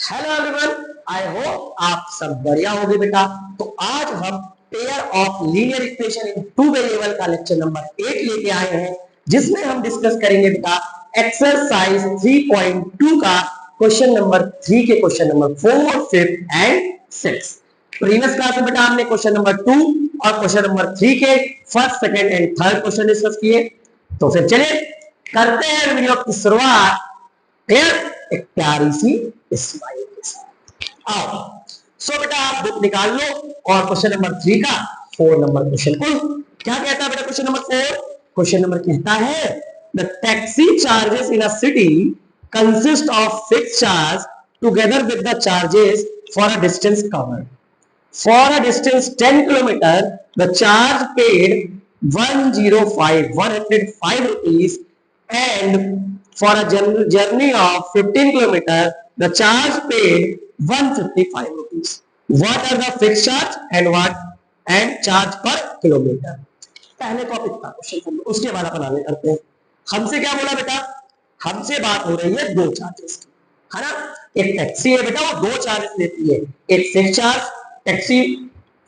Hello everyone, I hope आप सब बढ़िया होंगे बेटा। तो आज हम pair of linear equation in two variable का लेक्चर नंबर 8 लेके आए हैं, जिसमें हम डिस्कस करेंगे बेटा एक्सरसाइज 3.2 का क्वेश्चन नंबर 3 के question number 4, 5 and 6। Previous class में बेटा हमने क्वेश्चन नंबर 2 और क्वेश्चन नंबर 3 के first, second and third question discuss किए। तो फिर चलिए करते हैं वीडियो की शुरुआत एक प्यारी सी स्माइल के साथ। आओ सो बेटा आप बुक निकाल लो और क्वेश्चन नंबर 3 का 4 नंबर क्वेश्चन को क्या कहता है बेटा। क्वेश्चन नंबर 4 क्वेश्चन नंबर कहता है the taxi charges in a city consist of fixed charge together with the charges for a distance covered. For a distance 10 km, the charge paid 105 rupees, and for a journey of 15 km, the charge paid 155 rupees. What are the fixed charge and charge per kilometer? पहले topic था question, उसके बाद अपन आगे करते हैं। हमसे क्या बोला बेटा, हमसे बात हो रही है दो चार्जेस की, है ना। एक टैक्सी है बेटा, वो दो चार्जेस लेती है, एक fix charge taxi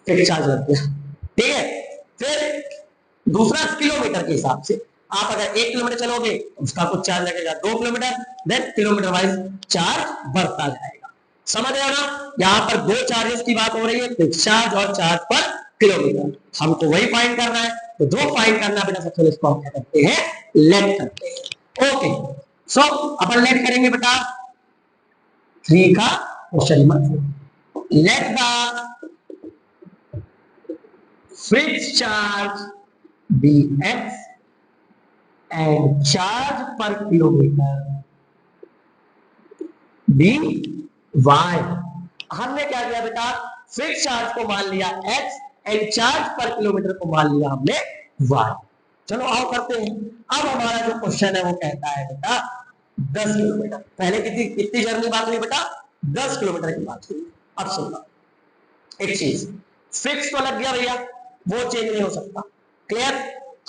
fix charge लगता है, ठीक है। फिर दूसरा किलोमीटर के हिसाब से, आप अगर 1 किलोमीटर चलोगे उसका कुछ चार्ज लगेगा, 2 kilometre, then kilometre wise charge बढ़ता जाएगा। समझ रहे हो ना। यहाँ पर दो चार्जेस की बात हो रही है, फिक्स चार्ज और चार्ज पर किलोमीटर। हमको वही फाइंड करना है, तो दो फाइंड करना बेटा, सबसे पहले इसको हम क्या करते हैं, लेट करते हैं। ओके सो अपन लेट करेंगे बेटा 3 का question number. Let the fixed charge be x and charge per kilometer be y। हमने क्या किया बेटा, फिक्स चार्ज को मान लिया x एंड चार्ज पर किलोमीटर को मान लिया हमने y। चलो आओ करते हैं। अब हमारा जो क्वेश्चन है वो कहता है बेटा 10 किलोमीटर। पहले कितनी जर्नी बात हुई बेटा, 10 किलोमीटर की बात हुई। अब सुनना एक चीज, फिक्स तो लग गया भैया, वो चेंज नहीं हो सकता, क्लियर।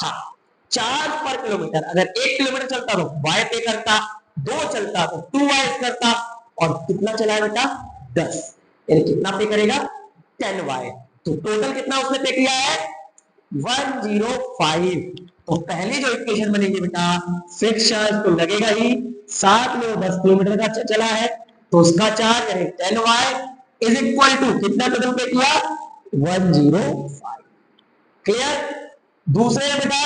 हाँ, चार्ज पर किलोमीटर, अगर 1 किलोमीटर चलता तो y पे करता, 2 चलता तो 2y करता, और कितना चला है बेटा 10, यानी कितना पे करेगा 10y। तो टोटल कितना उसने पे किया है 105। तो पहली जो इक्वेशन बनेगी बेटा, फिक्स चार्ज तो लगेगा ही, साथ में 10 किलोमीटर का चला है, तो उसका चार्ज यानी 10y इज इक्वल टू कितना टोटल पे किया 105, क्लियर। दूसरे बेटा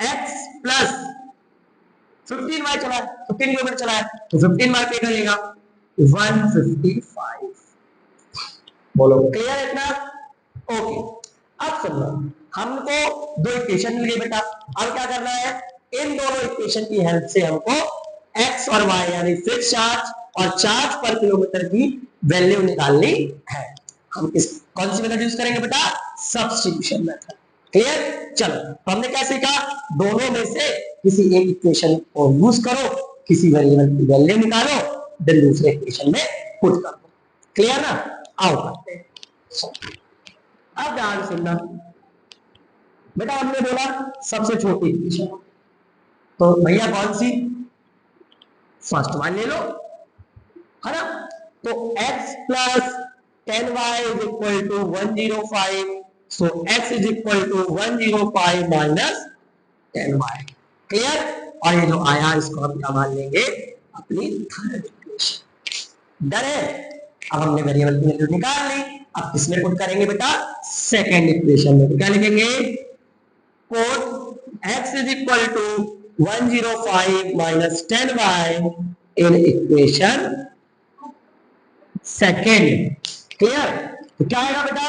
x प्लस 15y चला है, 15 किलोमीटर चला है, तो 15y पे करेगा 155। बोलो क्लियर है इतना। ओके अब सुनो, हमको दो इक्वेशन मिल गई बेटा। अब क्या करना है, इन दोनों इक्वेशन की हेल्प से हमको x और y यानी फिक्स चार्ज और चार्ज पर किलोमीटर की वैल्यू निकालनी है। हम किस कौन सी मेथड यूज करेंगे बेटा, सब्स्टिट्यूशन मेथड, क्लियर। चलो तो हमने क्या सीखा, दोनों में से किसी एक इक्वेशन को यूज करो, किसी वेरिएबल की वैल्यू निकालो, देन दूसरे इक्वेशन में पुट कर दो, क्लियर ना। आओ करते हैं। अब ध्यान सुनना बेटा, हमने बोला सबसे छोटी इक्वेशन, तो भैया कौन सी, फर्स्ट वन ले लो, है ना। तो x plus 10y is equal to 105, so x is equal to 105 minus 10y, clear. और ये जो आया इसको हम क्या मान लेंगे, अपनी थर्ड इक्वेशन। डन है। अब हमने वेरिएबल की वैल्यू निकाल ली, अब किसमें पुट करेंगे बेटा, सेकंड इक्वेशन में। क्या लिखेंगे, put x is equal to 105 minus 10y in equation second, clear. तो क्या आएगा बेटा,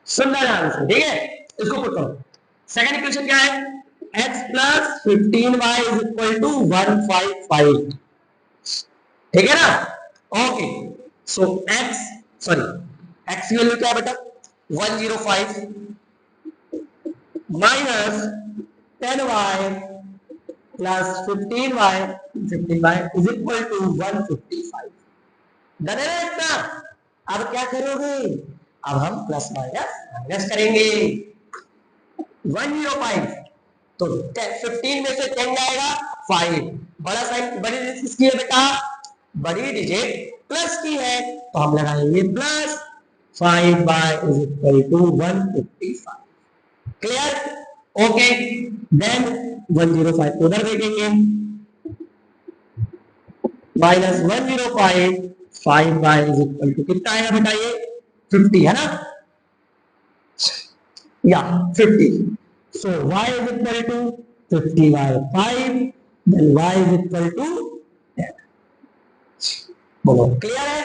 सुंदर आंसर, ठीक है। इसको पुट करो, सेकेंड इक्वेशन क्या है, x plus 15y is equal to 155, ठीक है ना। ओके सो x की वैल्यू क्या है बेटा 105 minus 10y plus 15y is equal to 155। Done है इतना। अब क्या करोगे, अब हम प्लस माइनस करेंगे। 105 तो 15 में से 10 जाएगा 5, बड़ा साइन बड़ी किसकी है बेटा बड़ी डिजिट प्लस की है तो हम लगाएंगे plus 5y is equal to 155। Clear? Okay, then 105 उधर देखेंगे, minus 105, 5y is equal to कितना आएगा बेटा, ये 50 है ना, या 50। So y is equal to 50 by 5, then y is equal to 10। बोलो क्लियर है?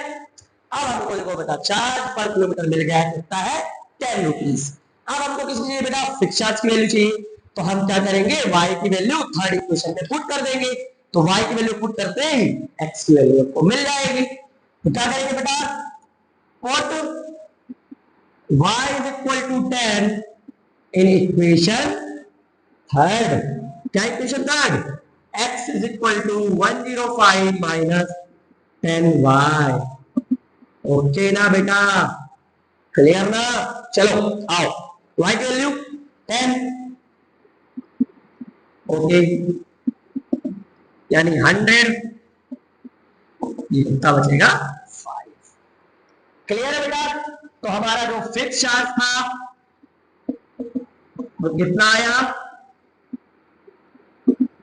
अब हमको देखो बेटा चार्ज पर किलोमीटर मिल गया है, कितना है 10 रुपीज। अब हमको किसी चाहिए बेटा फिक्स चार्ज की वैल्यू चाहिए, तो हम क्या करेंगे, y की वैल्यू थर्ड इक्वेशन में पुट कर देंगे, तो y की वैल्यू पुट करते ही x की वैल्यू आपको मिल जाएगी। तो क्या करेंगे बेटा, put y is equal to 10 in equation third. क्या equation third, x is equal to 105 minus 10y। Okay ना बेटा, क्लियर ना? चलो आओ, y की वैल्यू 10, ओके, यानी 100, ये कितना बचेगा 5। क्लियर है बेटा? तो हमारा जो फिक्स चार्ज था वो कितना आया,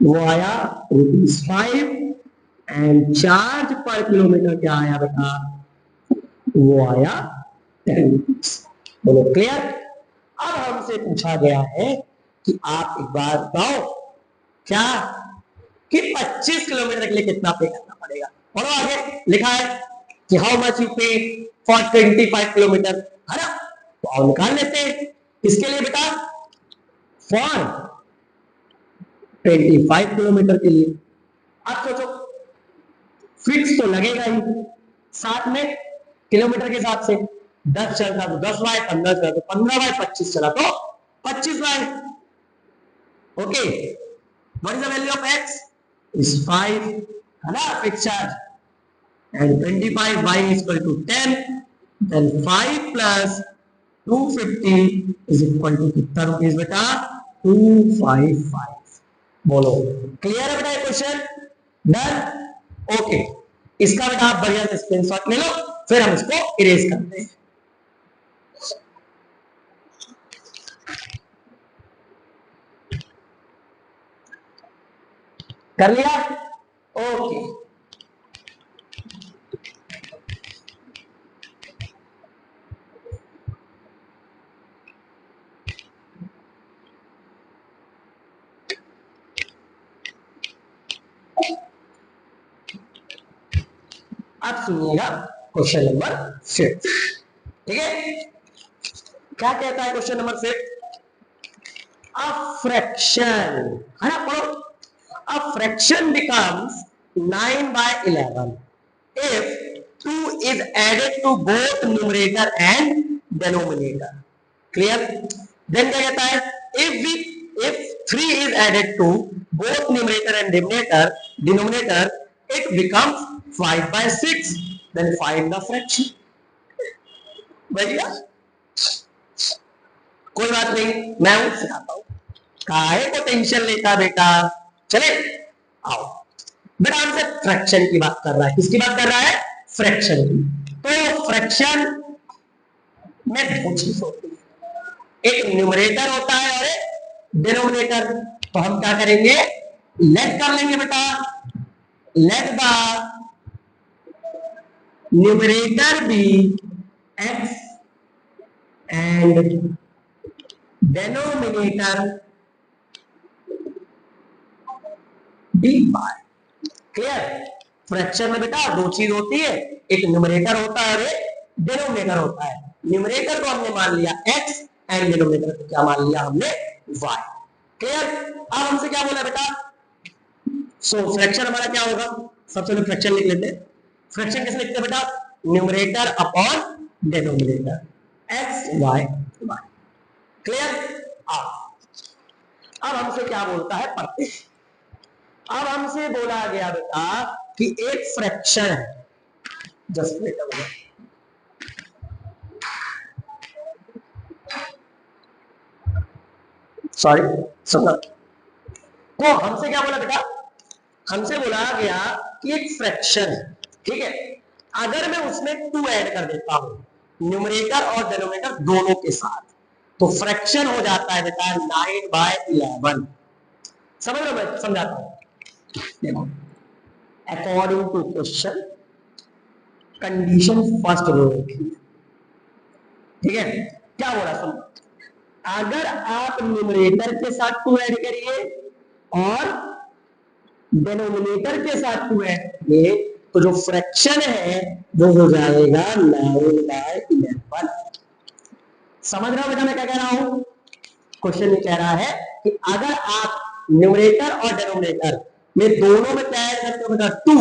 वो आया ₹5, एंड चार्ज पर किलोमीटर क्या आया बेटा, वो आया 10। बोलो क्लियर? अब हमसे पूछा गया है कि आप एक बार बताओ क्या, कि 25 किलोमीटर के लिए कितना पे करना पड़ेगा। पढ़ो आगे, लिखा है कि हाउ मच यू पे फॉर 25 किलोमीटर, है ना? तो आओ निकाल लेते हैं इसके लिए बेटा, फॉर 25 किलोमीटर के लिए। अब सोचो, फिक्स तो लगेगा ही, साथ में किलोमीटर के हिसाब से 10 चलता तो 10y, 15 चला तो 15y, 25 चला तो 25y। Okay, what is the value of x is 5, है ना, fix charge, and 25y is equal to 10, then 5 plus 250 is equal to कितना रुपीस बेटा, 255। बोलो क्लियर है बेटा ये क्वेश्चन? डन? ओके, इसका बेटा आप बढ़िया से स्क्रीनशॉट ले लो, फिर हम इसको इरेज करते हैं। कर लिया? ओके, अब सुनिएगा क्वेश्चन नंबर 6, ठीक है? क्या कहता है क्वेश्चन नंबर 6, अ फ्रैक्शन, है ना, पढ़ो, a fraction becomes 9 by 11 if 2 is added to both numerator and denominator। clear? then क्या कहता है, if 3 is added to both numerator and denominator it becomes 5 by 6, then find the fraction। भैया कोई बात नहीं, मैं सिखाता हूं, काहे को टेंशन लेता बेटा, चले आओ। बेटा हमसे फ्रैक्शन की बात कर रहा है, किसकी बात कर रहा है, फ्रैक्शन की। तो फ्रैक्शन में दो चीज होती है, एक न्यूमरेटर होता है और एक डिनोमिनेटर। तो हम क्या करेंगे, लेट कर लेंगे बेटा, let the numerator be x and denominator D by. Clear? Fraction में बेटा दो चीज होती है, एक न्यूमरेटर होता है और एक डिनोमिनेटर होता है। न्यूमरेटर को हमने मान लिया x एंड डिनोमिनेटर को क्या मान लिया हमने, y। क्लियर? अब हमसे क्या बोला बेटा, सो फ्रैक्शन हमारा क्या होगा, सबसे पहले फ्रैक्शन लिख लेते हैं। फ्रैक्शन कैसे लिखते हैं बेटा, numerator upon denominator, x y y। Clear? अब हमसे क्या बोलता है, पढ़ते। अब हमसे बोला गया बेटा कि एक फ्रैक्शन है, just wait a minute, sorry सुनो। तो हमसे क्या बोला बेटा, हमसे बोला गया कि एक फ्रैक्शन है, ठीक है। अगर मैं उसमें 2 ऐड कर देता हूं न्यूमरेटर और डिनोमिनेटर दोनों के साथ, तो फ्रैक्शन हो जाता है बेटा 9/11। समझ लो, मैं समझाता हूं। देखो, according to question condition first row रखी, ठीक है। क्या बोला समझो, अगर आप न्यूमरेटर के साथ 2 ऐड करिए और डिनोमिनेटर के साथ 2 ऐड करिए, तो जो फ्रैक्शन है वो हो जाएगा 9/11। समझ रहे हो बेटा मैं क्या कह रहा हूं? क्वेश्चन ये कह रहा है कि अगर आप न्यूमरेटर और डिनोमिनेटर में दोनों में क्या ऐड करते हो बेटा 2,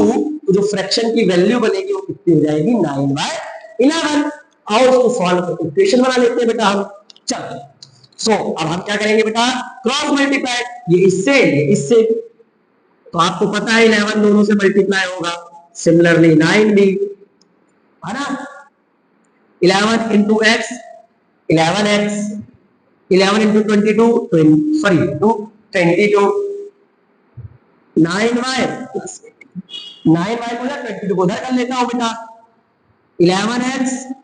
तो जो फ्रैक्शन की वैल्यू बनेगी वो कितनी हो जाएगी 9/11। और उसको सॉल्व करके इक्वेशन बना लेते हैं बेटा हम। चलो, सो अब हम क्या करेंगे बेटा, क्रॉस मल्टीप्लाई, ये इससे, तो आपको पता है 11 दोनों से मल्टीप्लाई होगा, सिमिलरली 9 भी, है ना। 11 into x 11x, 11 into 22, sorry 22, 9y plus 9y को 22 को उधर कर लेता हूं बेटा, 11x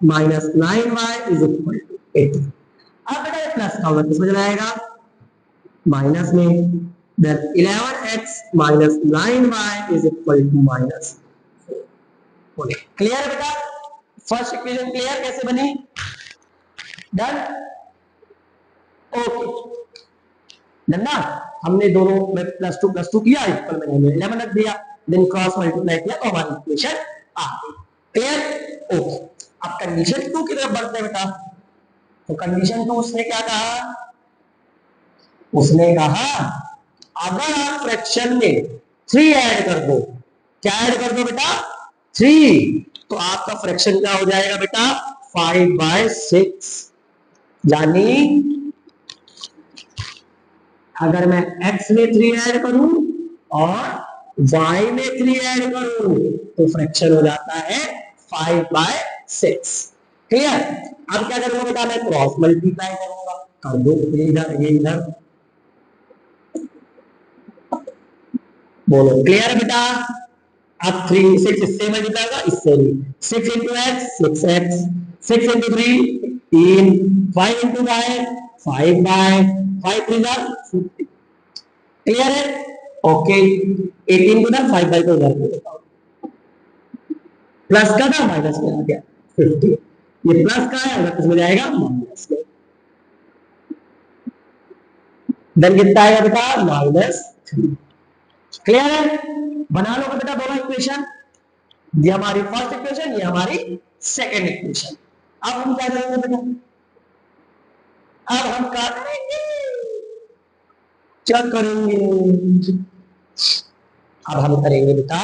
minus 9y is equal to 8। अब बेटा ये प्लस का होगा, किसमें चला जाएगा, माइनस में। then 11x minus 9y is equal to minus 4। Clear है बेटा? फर्स्ट इक्वेशन क्लियर कैसे बनी? डन, ओके डन ना। हमने दोनों में प्लस टू किया, इक्वल में हमने 11 रख दिया, देन क्रॉस मल्टीप्लाई किया तो हमारी इक्वेशन आ गई। Clear, okay. अब कंडीशन 2 की तरफ बढ़ते हैं बेटा। तो कंडीशन 2 उसने क्या कहा, उसने कहा अगर आप फ्रैक्शन में 3 ऐड कर दो, क्या ऐड कर दो बेटा, 3, तो आपका फ्रैक्शन क्या हो जाएगा बेटा 5/6। यानी अगर मैं x में 3 ऐड करूं और y में 3 ऐड करूं तो फ्रैक्शन हो जाता है 5/6। क्लियर। अब क्या करूंगा बेटा, मैं क्रॉस मल्टीप्लाई करूंगा, कर दो इधर ये इधर, बोलो क्लियर है बेटा। अब 3 6 इससे मल्टीप्लाई होगा, इससे भी 6 into x 6x, 6 into 3 3, 5 into y 5/5 3 are 50। Clear है, ओके। 18 को ना 5/5 को उधर प्लस का था माइनस में आ गया 50, ये प्लस का है अगर इसमें जाएगा माइनस में, देन कितना आएगा बेटा -3। क्लियर है, बना लो बेटा दोनों इक्वेशन, ये हमारी फर्स्ट इक्वेशन, ये हमारी सेकंड इक्वेशन। अब हम क्या करेंगे बेटा, अब हम क्या करेंगे, क्या करेंगे, अब हम करेंगे बेटा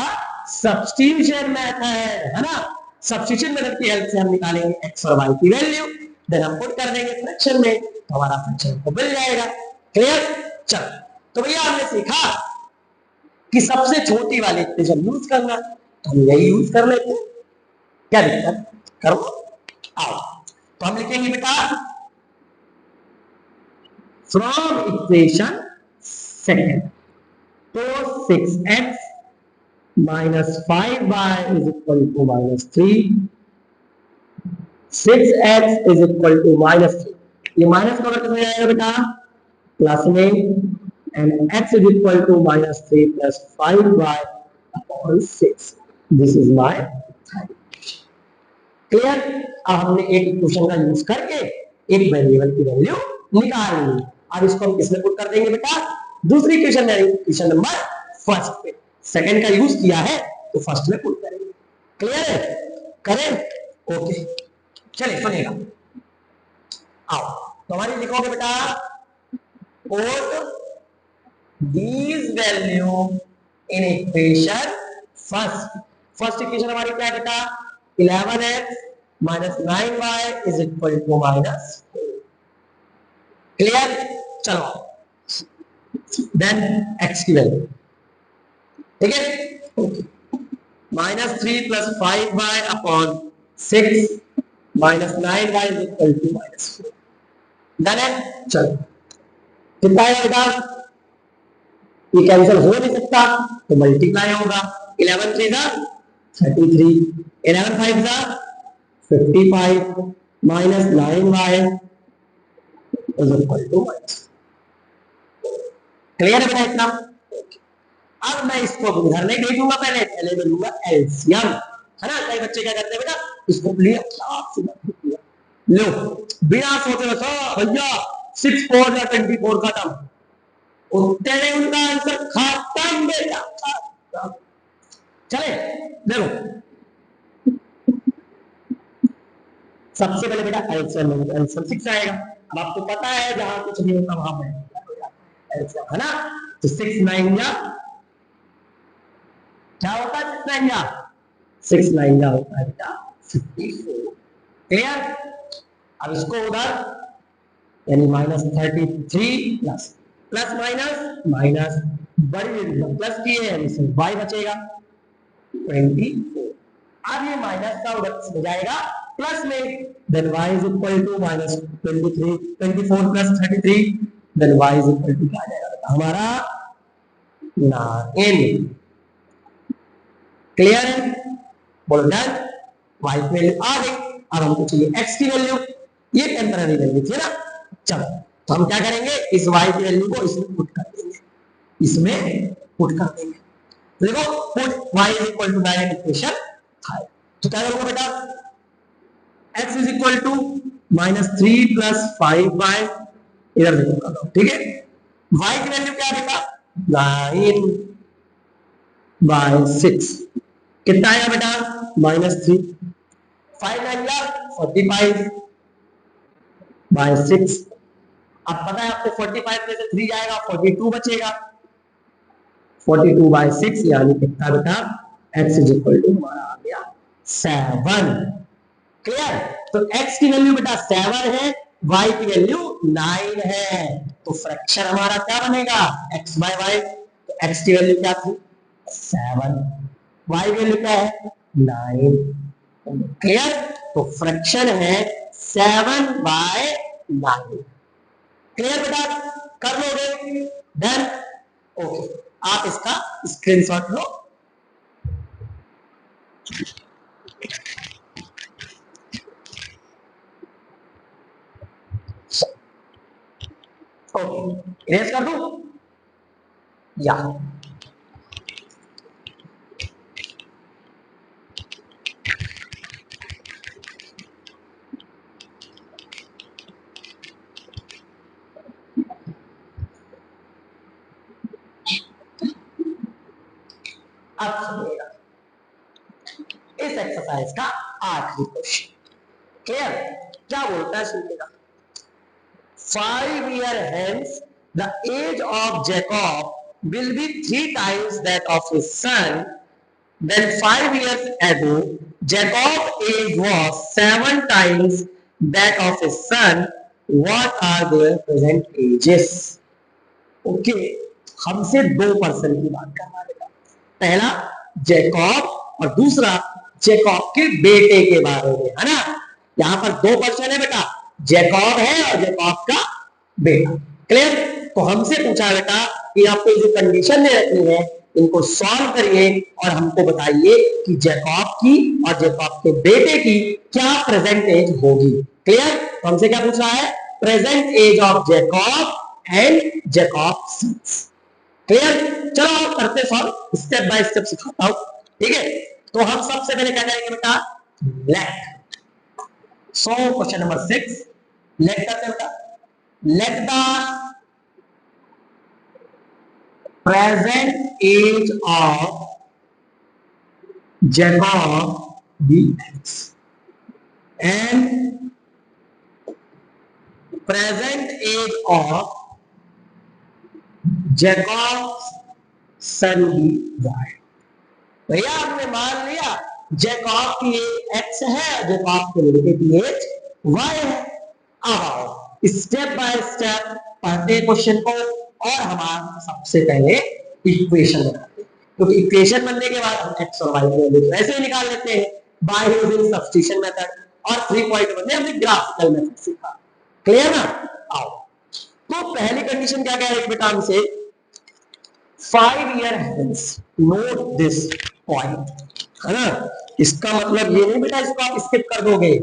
सब्स्टिट्यूशन मेथड, है ना। सब्स्टिट्यूशन मेथड की हेल्प से हम निकालेंगे x और y की वैल्यू, देन हम पुट कर देंगे फ्रैक्शन में, तो हमारा फ्रैक्शन को मिल जाएगा। क्लियर, चल। तो भैया हमने सीखा कि सबसे छोटी वाली इक्वेशन यूज करना, तो हम यही यूज कर लेते हैं, क्या दिक्कत, करो आओ। तो हम लिखेंगे बेटा फ्रॉम इक्वेशन सेकंड, तो 6x minus 5y is equal to -3, 6x is equal to -3, ये माइनस का कितना आएगा बेटा प्लस में, and x is equal to -3 plus 5y upon 6। This is my clear. अब हमने एक इक्वेशन का यूज करके एक वेरिएबल की वैल्यू निकाल ली। अब इसको हम किसमें पुट कर देंगे बेटा, दूसरी इक्वेशन में, इक्वेशन नंबर फर्स्ट पे। सेकंड का यूज किया है तो फर्स्ट में पुट करेंगे। क्लियर है, करें, ओके। चलिए सुनिएगा, आओ। तो हमारी लिखोगे बेटा put these value in equation first। First equation हमारी क्या है बेटा, 11x minus 9y is equal to -4। Clear, चलो देन x की वैल्यू, ठीक है, -3 plus 5y upon 6 minus 9y is equal to -4। Done है, चलो कितना है बेटा, ये कैंसिल हो नहीं सकता तो मल्टीप्लाई होगा, 11 3 जा 33, 11 5 जा 55 minus 9y is equal to minus। Clear है बेटा इतना? अब मैं इसको उधर नहीं भेजूंगा, पहले पहले मैं लूंगा एलसीएम, है ना। कई बच्चे क्या करते हैं बेटा, इसको लिया लो बिना सोचे भैया 6 4 या 24 का टर्म, उत्तर उनका आंसर खत्म बेटा। चले देखो, सबसे पहले बेटा एलसीएम एलसीएम 6 आएगा। अब आपको पता है जहां कुछ नहीं होता वहां पे एलसीएम, है ना। तो 6 9 या क्या होता है, 6 9 या 6 9 या होता है बेटा 54। क्लियर? अब इसको उधर यानी -33 प्लस माइनस माइनस बड़ी प्लस की है यानी y बचेगा 24। अब ये माइनस का उधर हो जाएगा प्लस में, then y is equal to -23 24 plus 33, then y is equal to क्या आ जाएगा हमारा 9। क्लियर है? बोलो डन। y की वैल्यू आ गई। अब हमको चाहिए x की वैल्यू, ये टेम्पररी वैल्यू थी ना। चलो तो हम क्या करेंगे, इस y की वैल्यू को इसमें पुट कर देंगे, इसमें पुट कर देंगे। देखो put y is equal to 9 equation था, तो क्या करूंगा बेटा, x is equal to -3 plus 5y, इधर देखो कर दो, ठीक है। y की वैल्यू क्या बेटा 9/6 कितना आएगा बेटा -3, 5 9 या 45/6। अब पता है आपको 45 में से 3 जाएगा 42 बचेगा, 42/6 यानी कितना बेटा x इज इक्वल टू हमारा आ गया 7। क्लियर? तो x की वैल्यू बेटा 7 है, y की वैल्यू 9 है, तो फ्रैक्शन हमारा क्या बनेगा x/y। तो x की वैल्यू क्या थी 7, y की वैल्यू क्या है 9। क्लियर? तो फ्रैक्शन है 7/9। क्लियर बेटा? कर लोगे? डन। ओके, आप इसका स्क्रीनशॉट लो। ओके, इरेज कर दूं या अब सुनिएगा इस एक्सरसाइज का आखिरी क्वेश्चन। क्लियर? क्या बोलता है सुनिएगा, 5 years hence the age of Jacob will be 3 times that of his son. Then 5 years ago Jacob's age was 7 times that of his son. What are their present ages? Okay, हमसे 2 person की बात करना है। पहला Jakob और दूसरा Jakob के बेटे के बारे में, है ना। यहां पर 2 पर्सन है बेटा, जैकॉब है और जैकॉब का बेटा। क्लियर? तो हमसे पूछा बेटा कि आपको जो कंडीशन दे रखी है इनको सॉल्व करिए और हमको बताइए कि जैकॉब की और जैकॉब के बेटे की क्या प्रेजेंट एज होगी। क्लियर? तो हमसे क्या पूछ रहा है, present age of Jacob and Jacob sons. Clear? चलो करते सॉल्व, स्टेप बाय स्टेप सिखाता हूं, ठीक है। तो हम सबसे पहले क्या करेंगे बेटा, let. So question number 6 let करते हैं बेटा, let the present age of Jacob be x and present age of Jacob's son be y। भैया आपने मान लिया जैकॉब की एज x है, जैकॉब के बेटे की एज y है। अब आओ स्टेप बाय स्टेप पढ़ते क्वेश्चन को और हम सबसे पहले इक्वेशन बनाते हैं, क्योंकि इक्वेशन बनने के बाद हम x और y की वैल्यू ऐसे ही निकाल लेते हैं बाय यूजिंग सब्स्टिट्यूशन मेथड, और 3.1 में हमने ग्राफिकल मेथड सीखा। क्लियर ना? आओ तो पहली कंडीशन क्या कह रही है बेटा हमसे, 5 years hence, note this point, है ना। इसका मतलब ये नहीं बेटा इसको आप स्किप कर दोगे,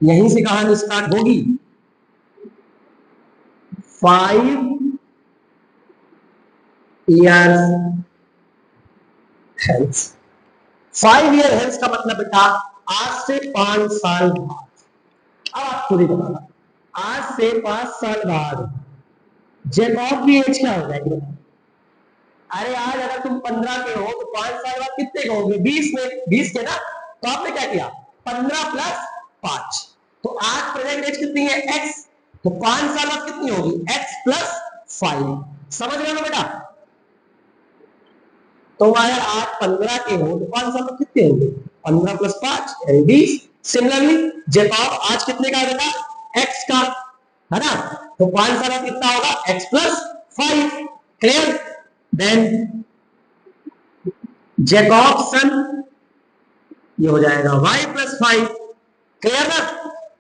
यहीं से कहानी स्टार्ट होगी। 5 years hence। 5 year hence का मतलब बेटा आज से 5 साल बाद। अब आप खुद ही बताना, आज से 5 साल बाद जैकब की एज क्या हो जाएगी? अरे आज अगर तुम 15 के हो तो 5 साल बाद कितने के होगे? 20 में, 20 के ना। तो आपने क्या किया? 15 प्लस 5। तो आज प्रेजेंट एज कितनी है? x। तो 5 साल बाद कितनी होगी? x plus 5। समझ रहे हो बेटा? तो अगर आज 15 के हो तो 5 साल बाद कितने होंगे? 15 प्लस 5 यानी 20। सिमिलरली जैकब आज कितने का है बेटा? x का, है ना। तो 5 साल बाद कितना होगा? x plus 5। Clear? Then Jacob son ये हो जाएगा y प्लस 5। क्लियर ना?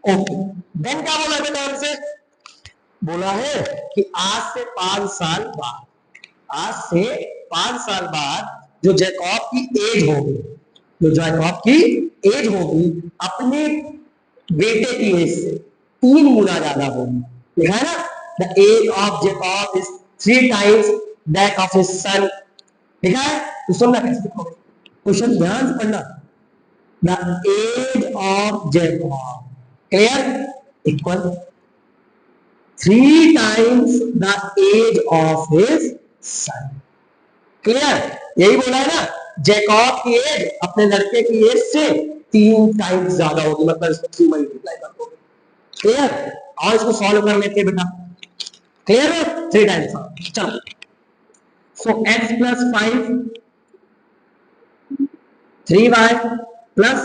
ओके। देन क्या बोला बेटा हमसे? बोला है कि आज से 5 साल बाद, आज से 5 साल बाद जो जैकब की एज होगी, जो जैकब की एज होगी अपने बेटे की एज से 3 गुना ज्यादा होगी। लिखा है ना, the age of Jacob is 3 times that of his son. लिखा है, तो सुनना कैसे लिखोगे, क्वेश्चन ध्यान से पढ़ना। The age of Jacob clear equal 3 times the age of his son। Clear? यही बोला है ना, जैकब की एज अपने लड़के की एज से 3 टाइम्स ज्यादा होगी, मतलब इसको 3 मल्टीप्लाई कर दोगे। क्लियर? और इसको सॉल्व कर लेते हैं बेटा। क्लियर है? 3 टाइम्स। चलो, सो x plus 5 3y plus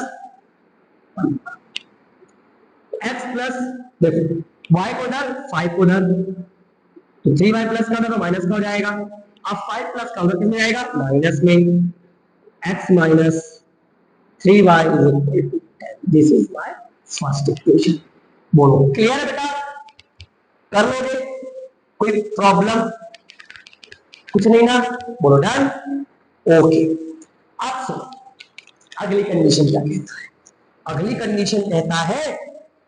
x plus, देखो y को उधर 5 को उधर, तो 3y प्लस का तो माइनस का हो जाएगा। अब 5 प्लस का उधर कितने जाएगा? माइनस में। x minus 3y is equal to 10। This is my first equation. बोलो क्लियर है बेटा? कर लोगे? कोई प्रॉब्लम? कुछ नहीं ना? बोलो डन। ओके। अब सुनो अगली कंडीशन क्या कहता है। अगली कंडीशन कहता है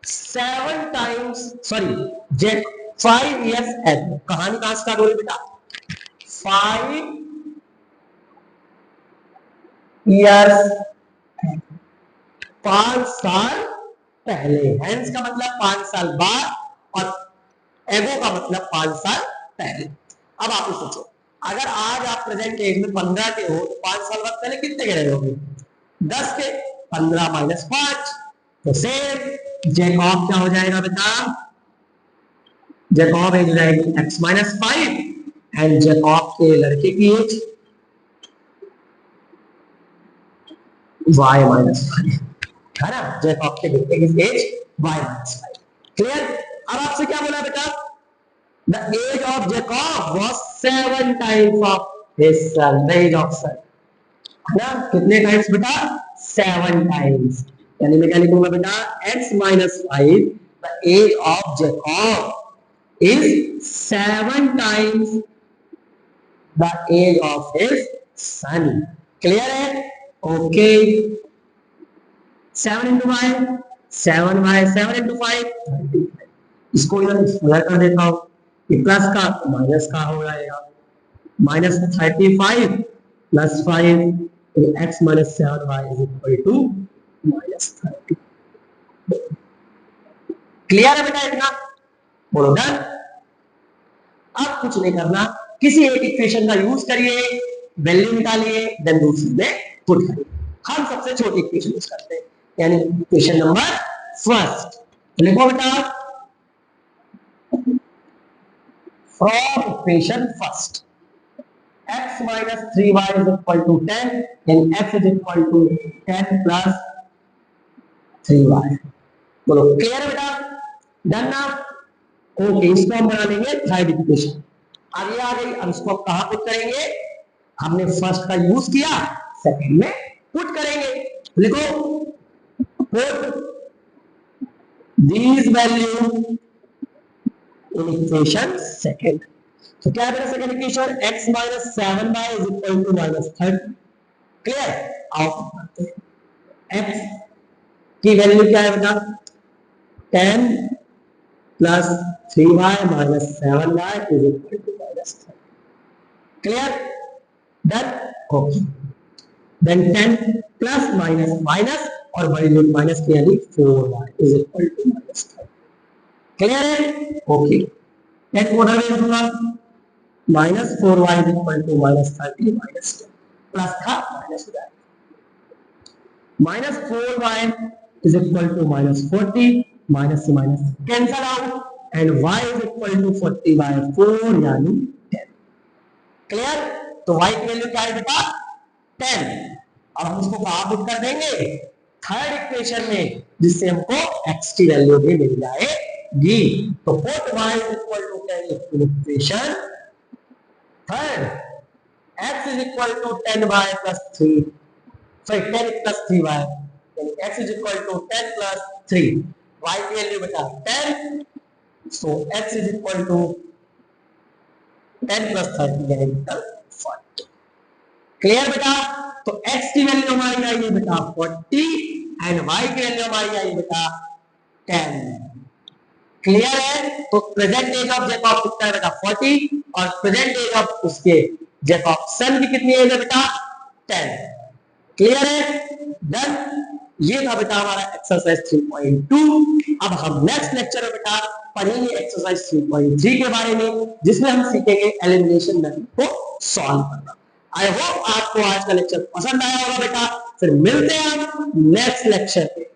7 टाइम्स, सॉरी, जेक 5 years एड। कहानी कहां स्टार्ट हो रही बेटा? 5 years, 5 साल पहले। हेंस का मतलब 5 साल बाद, और एगो का मतलब 5 साल पहले। अब आप सोचो, अगर आज आप प्रेजेंट एज में 15 के हो तो 5 साल बाद पहले कितने के रहोगे? 10 के। 15 माइनस 5, तो सेम जैकब क्या हो जाएगा बेटा? जैकब एज हो जाएगी x माइनस 5 एंड जैकब के लड़के की एज y माइनस 5, है ना। जैकब के बेटे की एज y माइनस 5। क्लियर? अब आपसे क्या बोला बेटा? The age of Jacob was 7 times of his son. The age of son, है ना, कितने टाइम्स बेटा? 7 टाइम्स। यानी मैं क्या लिखूंगा बेटा? x minus 5, the age of Jacob is 7 times the age of his son। Clear है? Okay. 7 into y, 7y, 7 into 5 35। इसको इधर स्क्वायर कर देता हूं, ये प्लस का तो माइनस का हो जाएगा। Minus 35 plus 5, x minus 7y is equal to minus 30। Clear है बेटा इतना? बोलो डन। अब कुछ नहीं करना, किसी एक इक्वेशन का यूज करिए, वैल्यू निकालिए, देन दूसरी में पुट करिए। हम सबसे छोटी इक्वेशन यूज करते हैं, यानी इक्वेशन नंबर फर्स्ट। लिखो बेटा, from equation first x minus 3y is equal to 10 and x is equal to 10 plus 3y। बोलो क्लियर है बेटा? डन ना? ओके, इसको हम बना लेंगे थर्ड इक्वेशन। अब ये आ गई, अब इसको हम कहां पुट करेंगे? हमने फर्स्ट का यूज किया, सेकंड में पुट करेंगे। लिखो, put these value in equation second. तो क्या है second equation? x minus 7y is equal to minus 30। Clear? आओ करते हैं। x की वैल्यू क्या है बेटा 10 plus 3y minus 7y is equal to minus 30। Clear done okay then 10 plus minus minus और बड़ी लिमिट माइनस की यानी 4y is equal to minus 30। Clear है ओके नेक्स्ट ऑर्डर में दूंगा minus 4y is equal to minus 30 minus 10 plus था minus हो जाएगा minus 4y is equal to minus 40 minus से minus cancel out and y is equal to 40 by 4 यानी 10। Clear तो y की वैल्यू क्या है बेटा 10। अब हम इसको कहां पुट कर देंगे थर्ड इक्वेशन में जिससे हमको x की वैल्यू भी मिल जाएगी। तो put y is equal to 10 in equation third x is equal to 10y plus 3 sorry 10 plus 3y यानी x is equal to 10 plus 3 y की वैल्यू बता 10 so x is equal to 10 plus 30 यानी बेटा 40। Clear बेटा तो x की value हमारी आई है बेटा 40 एंड y की वैल्यू हमारी आई बेटा 10। क्लियर है तो प्रेजेंट एज ऑफ जैकब कितना है बेटा 40 और प्रेजेंट एज ऑफ उसके जैकब सन की कितनी एज है बेटा 10। क्लियर है डन ये था बेटा हमारा एक्सरसाइज 3.2। अब हम नेक्स्ट लेक्चर में बेटा पढ़ेंगे एक्सरसाइज 3.3 के बारे में जिसमें हम सीखेंगे एलिमिनेशन मेथड को सॉल्व करना। आई होप आपको आज का लेक्चर पसंद आया होगा बेटा फिर मिलते हैं हम नेक्स्ट लेक्चर पे।